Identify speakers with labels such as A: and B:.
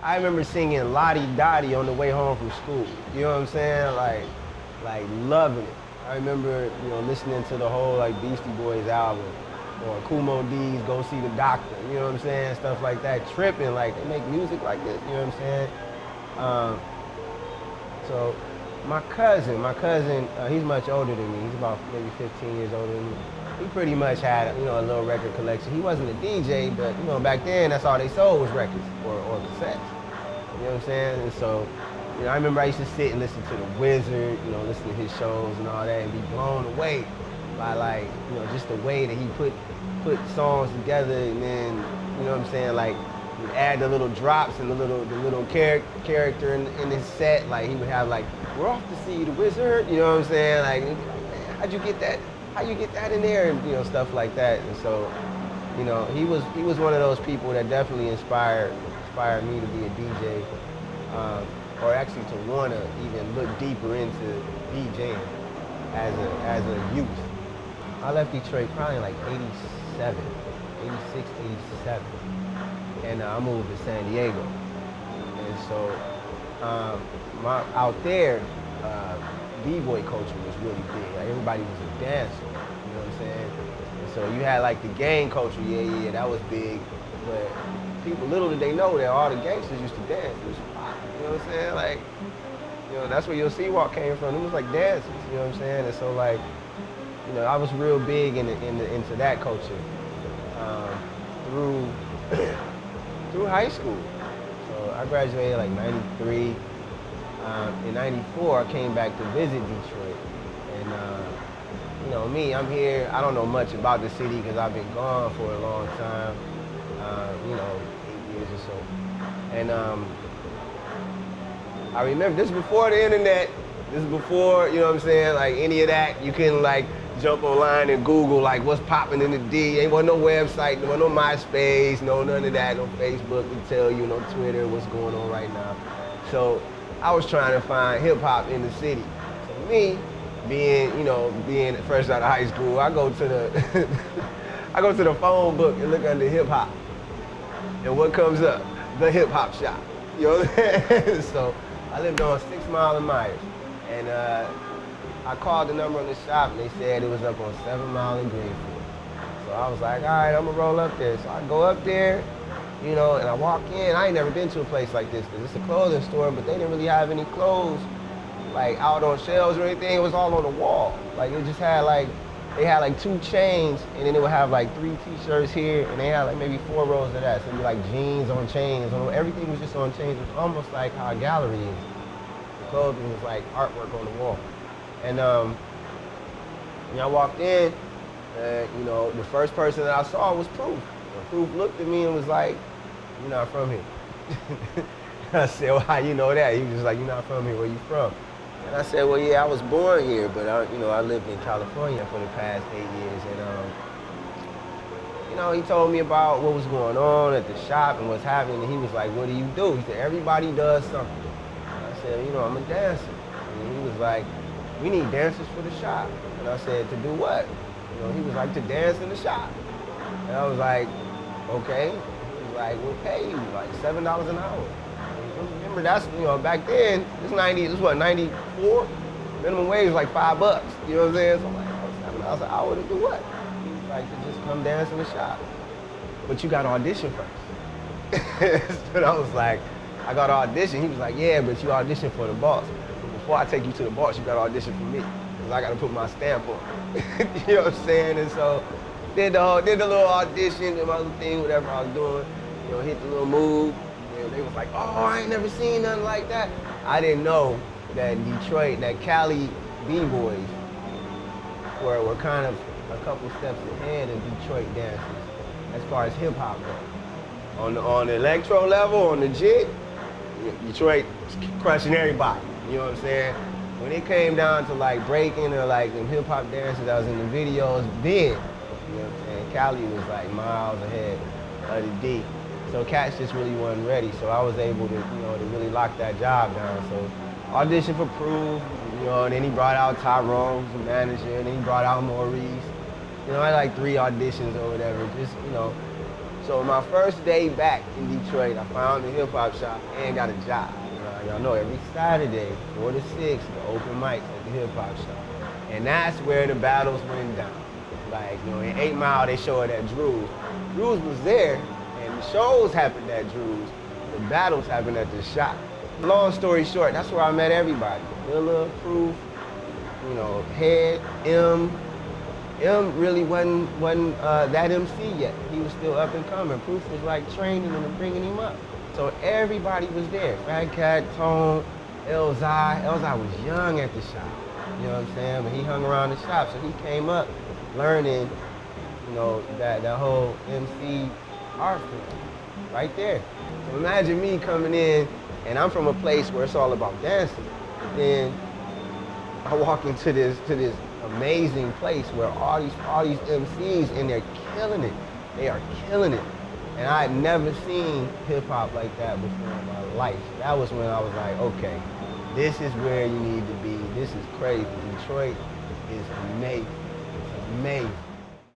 A: I remember singing Lottie Dottie on the way home from school. You know what I'm saying? Like loving it. I remember, you know, listening to the whole like Beastie Boys album or Kumo D's Go See the Doctor. You know what I'm saying? Stuff like that. Tripping, like they make music like this. You know what I'm saying? Um, so my cousin, he's much older than me. He's about maybe 15 years older than me. He pretty much had, you know, a little record collection. He wasn't a DJ, but you know, back then that's all they sold was records or cassettes. You know what I'm saying? And so, you know, I remember I used to sit and listen to The Wizard, you know, listen to his shows and all that, and be blown away by like, you know, just the way that he put songs together, and then, you know what I'm saying, like he'd add the little drops and the little character in his set. Like he would have like, we're off to see The Wizard, you know what I'm saying? Like, man, how'd you get that? How you get that in there? And you know, stuff like that. And so, you know, he was one of those people that definitely inspired me to be a DJ, or actually to want to even look deeper into DJing as a youth. I left Detroit probably in like 87, 86, 87, and I moved to San Diego. And so out there, B-boy culture was really big. Like everybody was a dancer, you know what I'm saying? And so you had like the gang culture, yeah, that was big. But people, little did they know that all the gangsters used to dance. It was pop, you know what I'm saying? Like, you know, that's where your C-Walk came from. It was like dancers, you know what I'm saying? And so like, you know, I was real big into that culture through through high school. So I graduated like 93. In 94, I came back to visit Detroit. And, you know, me, I'm here. I don't know much about the city because I've been gone for a long time, you know, 8 years or so. And I remember, this is before the internet. This is before, you know what I'm saying, like any of that. You couldn't like jump online and Google like what's popping in the D. Ain't wasn't no website, there wasn't no MySpace, no none of that, no Facebook to tell you, no Twitter, what's going on right now. So I was trying to find hip hop in the city. So me, being fresh out of high school, I go to the I go to the phone book and look under hip hop. And what comes up? The HipHopShop. You know what I'm saying? So I lived on 6 Mile and Myers. And I called the number on the shop and they said it was up on 7 Mile and Greenfield. So I was like, all right, I'm gonna roll up there. So I go up there, you know, and I walk in. I ain't never been to a place like this because it's a clothing store, but they didn't really have any clothes like out on shelves or anything. It was all on the wall. Like it just had like, they had like 2 chains, and then they would have like 3 t-shirts here, and they had like maybe 4 rows of that. So it'd be like jeans on chains. Everything was just on chains. It was almost like how a gallery is. The clothing was like artwork on the wall. And I walked in, and you know, the first person that I saw was Proof. And Proof looked at me and was like, "You're not from here." I said, "Well, how you know that?" He was just like, "You're not from here. Where you from?" And I said, "Well, yeah, I was born here, but I lived in California for the past 8 years." And he told me about what was going on at the shop and what's happening. And he was like, "What do you do?" He said, "Everybody does something." And I said, "I'm a dancer." And he was like, "We need dancers for the shop." And I said, "To do what?" He was like, "To dance in the shop." And I was like, "Okay." He was like, "We'll pay you like $7 an hour." Remember, that's, back then, this is what, 94? Minimum wage was like $5. You know what I'm saying? So I'm like, $7 an hour to do what? He was like, to just come dance in the shop. But you got to audition first. So I was like, I got to audition. He was like, yeah, but you audition for the boss. But before I take you to the boss, you got to audition for me. Because I got to put my stamp on it. You know what I'm saying? And so did the little audition, did my little thing, whatever I was doing. Hit the little move. They was like, "Oh, I ain't never seen nothing like that." I didn't know that Detroit, that Cali B-boys were kind of a couple steps ahead of Detroit dancers as far as hip hop goes. On the electro level, on the jig, Detroit was crushing everybody. You know what I'm saying? When it came down to like breaking or like them hip hop dancers that was in the videos, then, you know what I'm saying, Cali was like miles ahead of the D. So cats just really wasn't ready. So I was able to, to really lock that job down. So auditioned for Proof, and then he brought out Tyrone, the manager, and then he brought out Maurice. I had like 3 auditions or whatever, just. So So my first day back in Detroit, I found the hip-hop shop and got a job. Y'all know every Saturday, 4 to 6, the open mics at the hip-hop shop. And that's where the battles went down. Like, you know, in 8 Mile, they showed at Drew's. Drew's was there, and the shows happened at Drew's. The battles happened at the shop. Long story short, that's where I met everybody. Dilla, Proof, you know, Head, M. M really wasn't that MC yet. He was still up and coming. Proof was like training him and bringing him up. So everybody was there. Fat Cat, Tone, Elzai. Elzai was young at the shop. You know what I'm saying? But he hung around the shop, so he came up learning, you know, that whole MC art form right there. So imagine me coming in, and I'm from a place where it's all about dancing. But then I walk into this amazing place where all these MCs, and they're killing it. They are killing it. And I had never seen hip hop like that before in my life. That was when I was like, okay, this is where you need to be. This is crazy. Detroit is amazing. It's amazing.